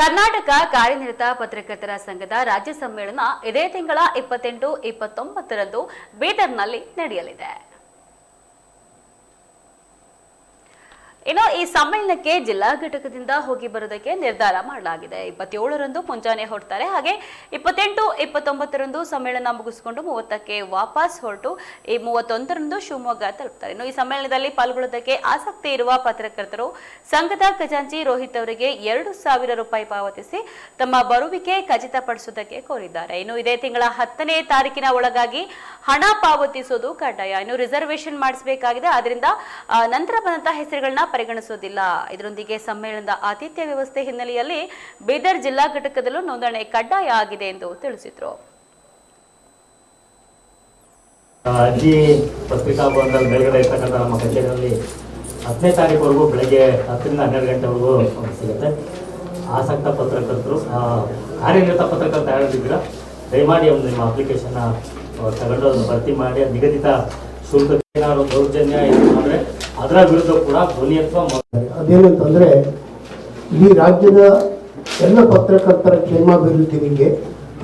ಕರ್ನಾಟಕ ಕಾರ್ಯನಿರತ ಪತ್ರಕರ್ತರ ಸಂಘದ ರಾಜ್ಯ ಸಮ್ಮೇಳನ ಇದೇ ತಿಂಗಳ 28, 29ರಂದು ಬೀದರ್ನಲ್ಲಿ ನಡೆಯಲಿದೆ. ಇನ್ನು ಈ ಸಮ್ಮೇಳನಕ್ಕೆ ಜಿಲ್ಲಾ ಘಟಕದಿಂದ ಹೋಗಿ ಬರೋದಕ್ಕೆ ನಿರ್ಧಾರ ಮಾಡಲಾಗಿದೆ. 27ರಂದು ಮುಂಜಾನೆ ಹೊರಡ್ತಾರೆ. ಹಾಗೆ 28, 29ರಂದು ಸಮ್ಮೇಳನ ಮುಗಿಸಿಕೊಂಡು 30ಕ್ಕೆ ವಾಪಸ್ ಹೊರಟು ಈ 31ರಂದು ಶಿವಮೊಗ್ಗ ತಲುಪ್ತಾರೆ. ಇನ್ನು ಈ ಸಮ್ಮೇಳನದಲ್ಲಿ ಪಾಲ್ಗೊಳ್ಳೋದಕ್ಕೆ ಆಸಕ್ತಿ ಇರುವ ಪತ್ರಕರ್ತರು ಸಂಘದ ಖಜಾಂಚಿ ರೋಹಿತ್ ಅವರಿಗೆ 2,000 ರೂಪಾಯಿ ಪಾವತಿಸಿ ತಮ್ಮ ಬರುವಿಕೆ ಖಚಿತಪಡಿಸುವುದಕ್ಕೆ ಕೋರಿದ್ದಾರೆ. ಇನ್ನು ಇದೇ ತಿಂಗಳ 10ನೇ ತಾರೀಕಿನ ಒಳಗಾಗಿ ಹಣ ಪಾವತಿಸುವುದು ಕಡ್ಡಾಯ. ಇನ್ನು ರಿಸರ್ವೇಶನ್ ಮಾಡಿಸಬೇಕಾಗಿದೆ. ಆದ್ರಿಂದ ನಂತರ ಬಂದಂತಹ ಹೆಸರುಗಳನ್ನ ಪರಿಗಣಿಸುವುದಿಲ್ಲ. ಇದರೊಂದಿಗೆ ಸಮ್ಮೇಳನದ ಆತಿಥ್ಯ ವ್ಯವಸ್ಥೆ ಹಿನ್ನೆಲೆಯಲ್ಲಿ ಬೀದರ್ ಜಿಲ್ಲಾ ಘಟಕದಲ್ಲೂ ನೋಂದಣಿ ಕಡ್ಡಾಯ ಆಗಿದೆ ಎಂದು ತಿಳಿಸಿದರು. ಅರ್ಜಿ ಪತ್ರಿಕಾ ಭವನದಲ್ಲಿ ಬೆಳಗ್ಗೆ ಇರ್ತಕ್ಕಂಥ ನಮ್ಮ ಕಚೇರಿಯಲ್ಲಿ 10ನೇ ತಾರೀಕುವರೆಗೂ ಬೆಳಗ್ಗೆ 10ರಿಂದ 12 ಗಂಟೆವರೆಗೂ ಸಿಗುತ್ತೆ. ಆಸಕ್ತ ಪತ್ರಕರ್ತರು ಕಾರ್ಯನಿರತ ಪತ್ರಕರ್ತ ಯಾರಿದ್ದೀರಾ ದಯಮಾಡಿ ಒಂದು ನಿಮ್ಮ ಅಪ್ಲಿಕೇಶನ್ ತಗೊಂಡು ಅದನ್ನು ಭರ್ತಿ ಮಾಡಿ ನಿಗದಿತ ಶುಲ್ಕ ಏನಾದ್ರು ದೌರ್ಜನ್ಯ ಅಂದರೆ ಅದರ ವಿರುದ್ಧ ಕೂಡ ಧ್ವನಿಯತ್ವ ಅದೇನಂತಂದರೆ ಈ ರಾಜ್ಯದ ಎಲ್ಲ ಪತ್ರಕರ್ತರ ಕ್ಷೇಮಾಭಿವೃದ್ಧಿಗೆ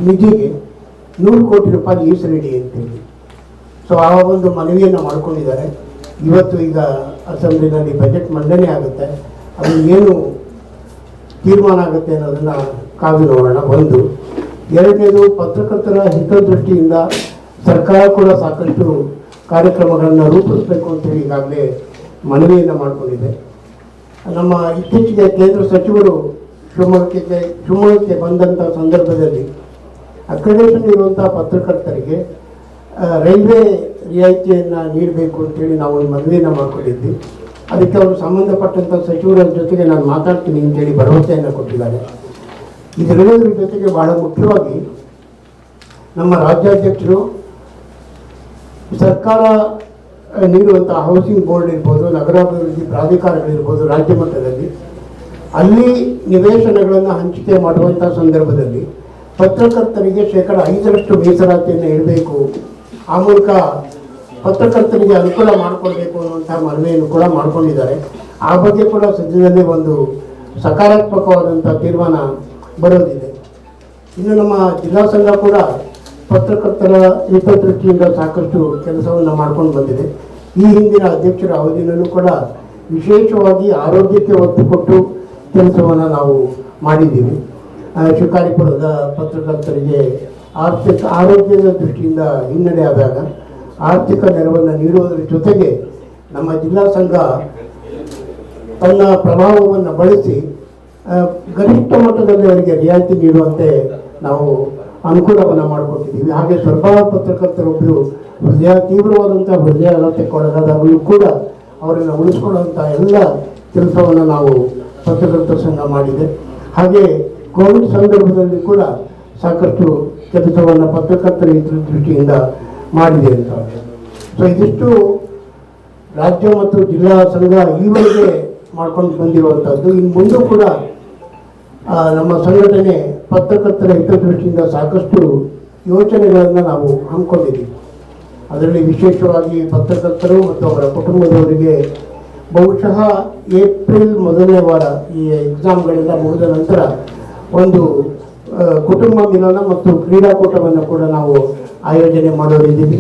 ನಿಧಿಗೆ 100 ಕೋಟಿ ರೂಪಾಯಿ ಮೀಸಲಿಡಿ ಅಂತೇಳಿ ಆ ಒಂದು ಮನವಿಯನ್ನು ಮಾಡಿಕೊಂಡಿದ್ದಾರೆ. ಇವತ್ತು ಈಗ ಅಸೆಂಬ್ಲಿನಲ್ಲಿ ಬಜೆಟ್ ಮಂಡನೆ ಆಗುತ್ತೆ. ಅದು ಏನು ತೀರ್ಮಾನ ಆಗುತ್ತೆ ಅನ್ನೋದನ್ನು ಕಾದು ನೋಡೋಣ. ಒಂದು ಎರಡನೇದು, ಪತ್ರಕರ್ತರ ಹಿತದೃಷ್ಟಿಯಿಂದ ಸರ್ಕಾರ ಕೂಡ ಸಾಕಷ್ಟು ಕಾರ್ಯಕ್ರಮಗಳನ್ನು ರೂಪಿಸಬೇಕು ಅಂತೇಳಿ ಈಗಾಗಲೇ ಮನವಿಯನ್ನು ಮಾಡಿಕೊಂಡಿದೆ. ನಮ್ಮ ಇತ್ತೀಚೆಗೆ ಕೇಂದ್ರ ಸಚಿವರು ಶಿವಮೊಗ್ಗಕ್ಕೆ ಬಂದಂಥ ಸಂದರ್ಭದಲ್ಲಿ ಅಕ್ರೆಡಿಟೇಷನ್ ಇರುವಂಥ ಪತ್ರಕರ್ತರಿಗೆ ರೈಲ್ವೆ ರಿಯಾಯಿತಿಯನ್ನು ನೀಡಬೇಕು ಅಂತೇಳಿ ನಾವು ಒಂದು ಮನವಿಯನ್ನು ಮಾಡಿಕೊಂಡಿದ್ವಿ. ಅದಕ್ಕೆ ಅವರು ಸಂಬಂಧಪಟ್ಟಂಥ ಸಚಿವರ ಜೊತೆಗೆ ನಾನು ಮಾತಾಡ್ತೀನಿ ಅಂತೇಳಿ ಭರವಸೆಯನ್ನು ಕೊಟ್ಟಿದ್ದಾರೆ. ಇದರೆಲ್ಲದರ ಜೊತೆಗೆ ಬಹಳ ಮುಖ್ಯವಾಗಿ ನಮ್ಮ ರಾಜ್ಯಾಧ್ಯಕ್ಷರು ಸರ್ಕಾರ ನೀಡುವಂಥ ಹೌಸಿಂಗ್ ಬೋರ್ಡ್ ಇರ್ಬೋದು, ನಗರಾಭಿವೃದ್ಧಿ ಪ್ರಾಧಿಕಾರಗಳಿರ್ಬೋದು, ರಾಜ್ಯ ಮಟ್ಟದಲ್ಲಿ ಅಲ್ಲಿ ನಿವೇಶನಗಳನ್ನು ಹಂಚಿಕೆ ಮಾಡುವಂಥ ಸಂದರ್ಭದಲ್ಲಿ ಪತ್ರಕರ್ತರಿಗೆ 5% ಮೀಸಲಾತಿಯನ್ನು ಇಡಬೇಕು. ಆ ಮೂಲಕ ಪತ್ರಕರ್ತರಿಗೆ ಅನುಕೂಲ ಮಾಡಿಕೊಡ್ಬೇಕು ಅನ್ನುವಂಥ ಮನವಿಯನ್ನು ಕೂಡ ಮಾಡಿಕೊಂಡಿದ್ದಾರೆ. ಆ ಬಗ್ಗೆ ಕೂಡ ಸದ್ಯದಲ್ಲೇ ಒಂದು ಸಕಾರಾತ್ಮಕವಾದಂಥ ತೀರ್ಮಾನ ಬರೋದಿದೆ. ಇನ್ನು ನಮ್ಮ ಜಿಲ್ಲಾ ಸಂಘ ಕೂಡ ಪತ್ರಕರ್ತರ ಹಿತದೃಷ್ಟಿಯಿಂದ ಸಾಕಷ್ಟು ಕೆಲಸವನ್ನು ಮಾಡ್ಕೊಂಡು ಬಂದಿದೆ. ಈ ಹಿಂದಿನ ಅಧ್ಯಕ್ಷರ ಅವಧಿಯಲ್ಲೂ ಕೂಡ ವಿಶೇಷವಾಗಿ ಆರೋಗ್ಯಕ್ಕೆ ಒತ್ತು ಕೊಟ್ಟು ಕೆಲಸವನ್ನು ನಾವು ಮಾಡಿದ್ದೀವಿ. ಶಿಕಾರಿಪುರದ ಪತ್ರಕರ್ತರಿಗೆ ಆರೋಗ್ಯದ ದೃಷ್ಟಿಯಿಂದ ಹಿನ್ನಡೆ ಆದಾಗ ಆರ್ಥಿಕ ನೆರವನ್ನು ನೀಡುವುದರ ಜೊತೆಗೆ ನಮ್ಮ ಜಿಲ್ಲಾ ಸಂಘ ತನ್ನ ಪ್ರಭಾವವನ್ನು ಬಳಸಿ ಗರಿಷ್ಠ ಮಟ್ಟದಲ್ಲಿ ಅವರಿಗೆ ರಿಯಾಯಿತಿ ನೀಡುವಂತೆ ನಾವು ಅನುಕೂಲವನ್ನು ಮಾಡಿಕೊಟ್ಟಿದ್ದೀವಿ. ಹಾಗೆ ಸ್ವಲ್ಪಾಳ ಪತ್ರಕರ್ತರೊಬ್ಬರು ತೀವ್ರವಾದಂಥ ಹೃದಯಾಘಾತಕ್ಕೊಳಗಾದಾಗಲೂ ಕೂಡ ಅವರನ್ನು ಉಳಿಸ್ಕೊಳ್ಳುವಂಥ ಎಲ್ಲ ಕೆಲಸವನ್ನು ನಾವು ಪತ್ರಕರ್ತರ ಸಂಘ ಮಾಡಿದೆ. ಹಾಗೆ ಕೋವಿಡ್ ಸಂದರ್ಭದಲ್ಲಿ ಕೂಡ ಸಾಕಷ್ಟು ಕೆಲಸವನ್ನು ಪತ್ರಕರ್ತರ ದೃಷ್ಟಿಯಿಂದ ಮಾಡಿದೆ ಅಂತ. ಇದಿಷ್ಟು ರಾಜ್ಯ ಮತ್ತು ಜಿಲ್ಲಾ ಸಂಘ ಈವರೆಗೆ ಮಾಡ್ಕೊಂಡು ಬಂದಿರುವಂಥದ್ದು. ಇನ್ನು ಮುಂದೆ ಕೂಡ ನಮ್ಮ ಸಂಘಟನೆ ಪತ್ರಕರ್ತರ ಹಿತದೃಷ್ಟಿಯಿಂದ ಸಾಕಷ್ಟು ಯೋಚನೆಗಳನ್ನು ನಾವು ಹಮ್ಮಿಕೊಂಡಿದ್ದೀವಿ. ಅದರಲ್ಲಿ ವಿಶೇಷವಾಗಿ ಪತ್ರಕರ್ತರು ಮತ್ತು ಅವರ ಕುಟುಂಬದವರಿಗೆ ಬಹುಶಃ ಏಪ್ರಿಲ್ ಮೊದಲನೇ ವಾರ ಈ ಎಕ್ಸಾಮ್ಗಳೆಲ್ಲ ಮುಗಿದ ನಂತರ ಒಂದು ಕುಟುಂಬ ಮಿಲನ ಮತ್ತು ಕ್ರೀಡಾಕೂಟವನ್ನು ಕೂಡ ನಾವು ಆಯೋಜನೆ ಮಾಡೋರಿದ್ದೀವಿ.